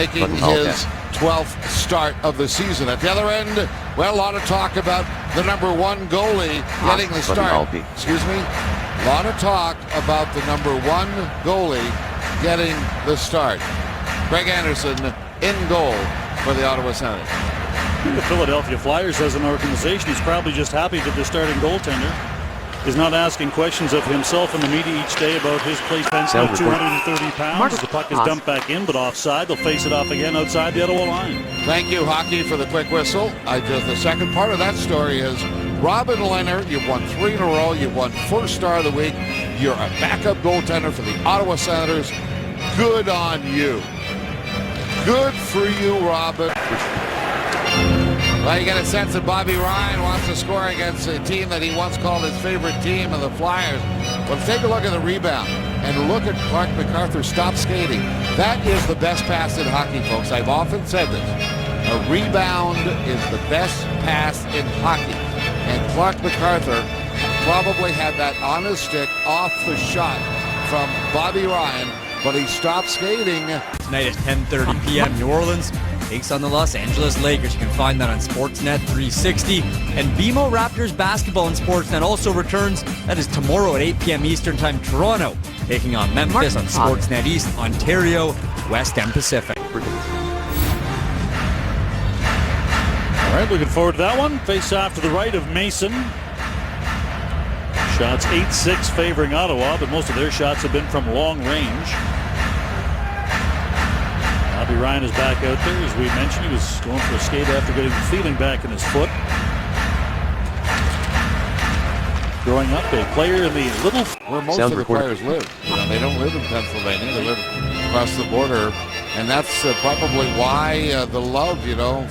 making his 12th start of the season. At the other end, well, a lot of talk about the number one goalie getting the start. Excuse me? A lot of talk about the number one goalie getting the start. Greg Anderson in goal for the Ottawa Senators. The Philadelphia Flyers, as an organization, is probably just happy that their starting goaltender is not asking questions of himself and the media each day about his play defenseman of 230 pounds. The puck is dumped back in, but offside. They'll face it off again outside the Ottawa line. Thank you, Hockey, for the quick whistle. The second part of that story is Robin Lehner. You've won 3 in a row. You've won first star of the week. You're a backup goaltender for the Ottawa Senators. Good on you. Good for you, Robin. Well, you get a sense that Bobby Ryan wants to score against a team that he once called his favorite team, the Flyers. Well, take a look at the rebound and look at Clark MacArthur stop skating. That is the best pass in hockey, folks. I've often said this. A rebound is the best pass in hockey. And Clark MacArthur probably had that on his stick off the shot from Bobby Ryan, but he stopped skating. Tonight at 10:30 p.m. New Orleans takes on the Los Angeles Lakers. You can find that on Sportsnet 360. And BMO Raptors basketball on Sportsnet also returns. That is tomorrow at 8 p.m. Eastern Time. Toronto taking on Memphis on Sportsnet East. Ontario, West and Pacific. All right, looking forward to that one. Face off to the right of Mason. Shots 8-6 favoring Ottawa, but most of their shots have been from long range. Bobby Ryan is back out there. As we mentioned, he was going for a skate after getting the feeling back in his foot. Growing up, a player in the little... Where most of the players live. You know, they don't live in Pennsylvania. They live across the border. And that's probably why the love, you know,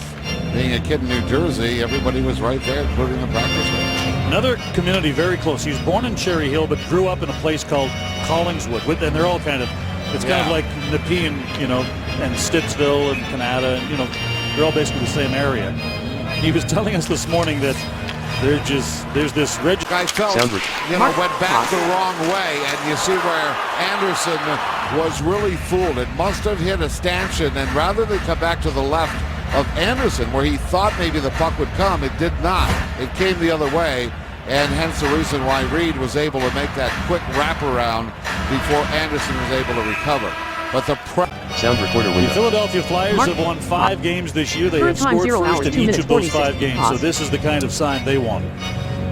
being a kid in New Jersey, everybody was right there, including the practice range. Another community very close. He was born in Cherry Hill, but grew up in a place called Collingswood. And they're all kind of... It's kind of like Nepean, you know, and Stittsville and Canada, and, you know, they're all basically the same area. He was telling us this morning that there's this guy felt, you know, went back the wrong way, and you see where Anderson was really fooled. It must have hit a stanchion, and rather than come back to the left of Anderson, where he thought maybe the puck would come, it did not. It came the other way. And hence the reason why Reed was able to make that quick wraparound before Anderson was able to recover. But the Philadelphia Flyers have won 5 games this year. They have scored first in each of those 5 games. So this is the kind of sign they wanted.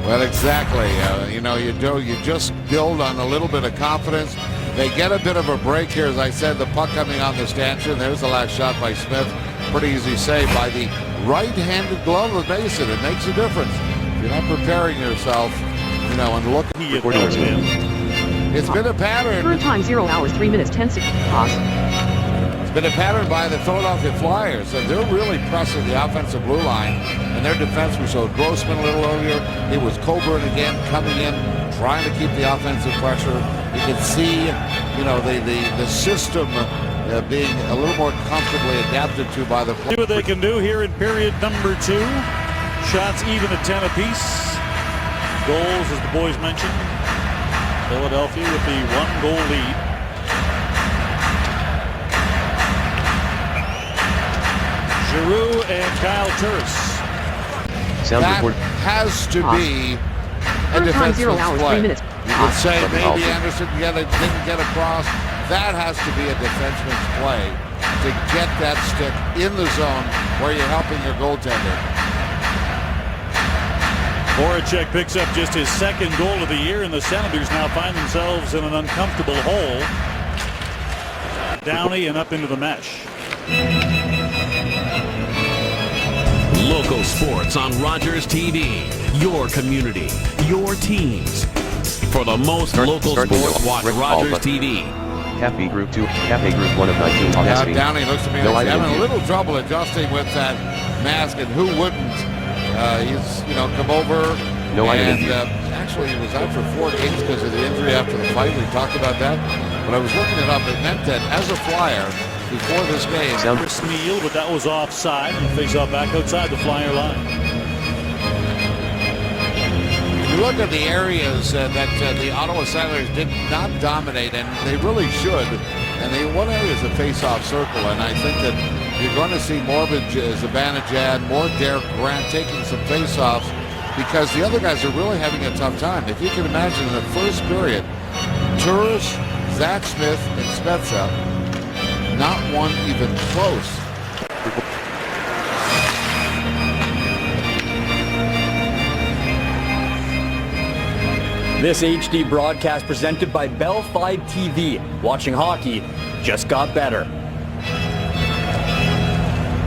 Well, exactly. You know, you just build on a little bit of confidence. They get a bit of a break here. As I said, the puck coming on the stanchion. There's the last shot by Smith. Pretty easy save by the right-handed glove of Mason. It makes a difference. You're not preparing yourself, you know, and look. It's been a pattern. Current time 0 hours 3 minutes 10 seconds. Pause. It's been a pattern by the Philadelphia Flyers, and they're really pressing the offensive blue line, and their defense was so Grossman a little earlier. It was Coburn again coming in, trying to keep the offensive pressure. You can see, you know, the system being a little more comfortably adapted to by the Flyers. See what they can do here in period number 2. Shots even at 10 apiece. Goals, as the boys mentioned. Philadelphia with the 1-goal lead. Giroux and Kyle Turris. That has to be a defenseman's play. You could say maybe Anderson didn't get across. That has to be a defenseman's play to get that stick in the zone where you're helping your goaltender. Voracek picks up just his 2nd goal of the year, and the Senators now find themselves in an uncomfortable hole. Downey and up into the mesh. Local sports on Rogers TV. Your community, your teams. For the most local sports, watch Rogers TV. Cafe Group 2, Cafe Group 1 of 19. Yeah, Downey looks to me like he's having a little trouble adjusting with that mask, and who wouldn't? He's, you know, come over, and actually he was out for 4 games because of the injury after the fight. We talked about that, but I was looking it up. It meant that as a Flyer, before this game, Chris Neal, but that was offside, and face off back outside the Flyer line. You look at the areas that the Ottawa Senators did not dominate, and they really should. And the one area is the face-off circle, and I think that you're going to see more Zibanejad, more Derek Grant taking some face-offs because the other guys are really having a tough time. If you can imagine in the first period, Turris, Zach Smith, and Spezza, not one even close. This HD broadcast presented by Bell 5 TV. Watching hockey just got better.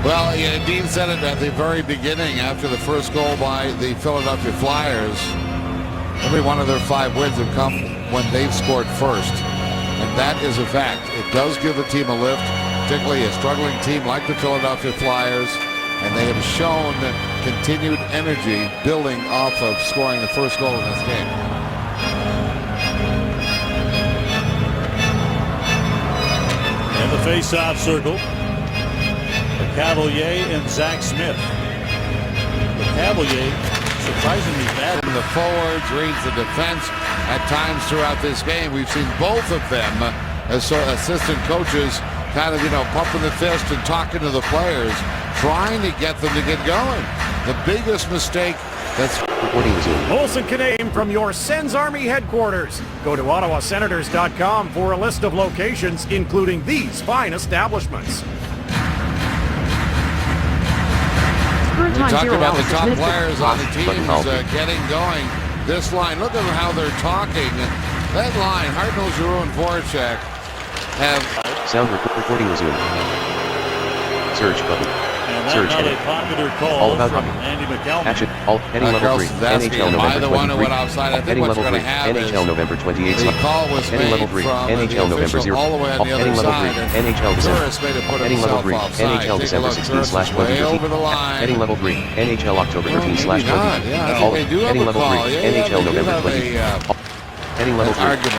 Well, yeah, Dean said it at the very beginning after the first goal by the Philadelphia Flyers. Every one of their 5 wins have come when they've scored first. And that is a fact. It does give the team a lift, particularly a struggling team like the Philadelphia Flyers. And they have shown continued energy building off of scoring the first goal in this game. In the face-off circle, the Cavalier and Zach Smith. The Cavalier surprisingly bad. The forwards reads the defense at times throughout this game. We've seen both of them as assistant coaches kind of, pumping the fist and talking to the players, trying to get them to get going. The biggest mistake that's... Molson Canadian from your Sens Army headquarters. Go to OttawaSenators.com for a list of locations, including these fine establishments. Current We time talk 0 about hours the 6 top minutes. players on the teams getting going. This line, look at how they're talking. That line, Hartnell, and Voracek have... Sound recording resumed. Search button. And that's Search not edit. a popular All call about from hockey. Andy McElmont. Action. All heading level 3. Carlson's asking, NHL am I November the one who 23. went outside? I think Heading what level you're 3. going to have is NHL November 28. the call was Heading made level 3. from NHL the November official 0. all the way on the Heading other level 3. side. NHL December. Turris may have put Heading level himself 3. offside. NHL Take a December look. 16 Turris slash is way 2013. over the line. Heading level 3. NHL October 13 slash Maybe not. 20. Yeah, I think they do have Heading a level call. 3. Yeah, NHL they do November have 20. Heading level 3. argument.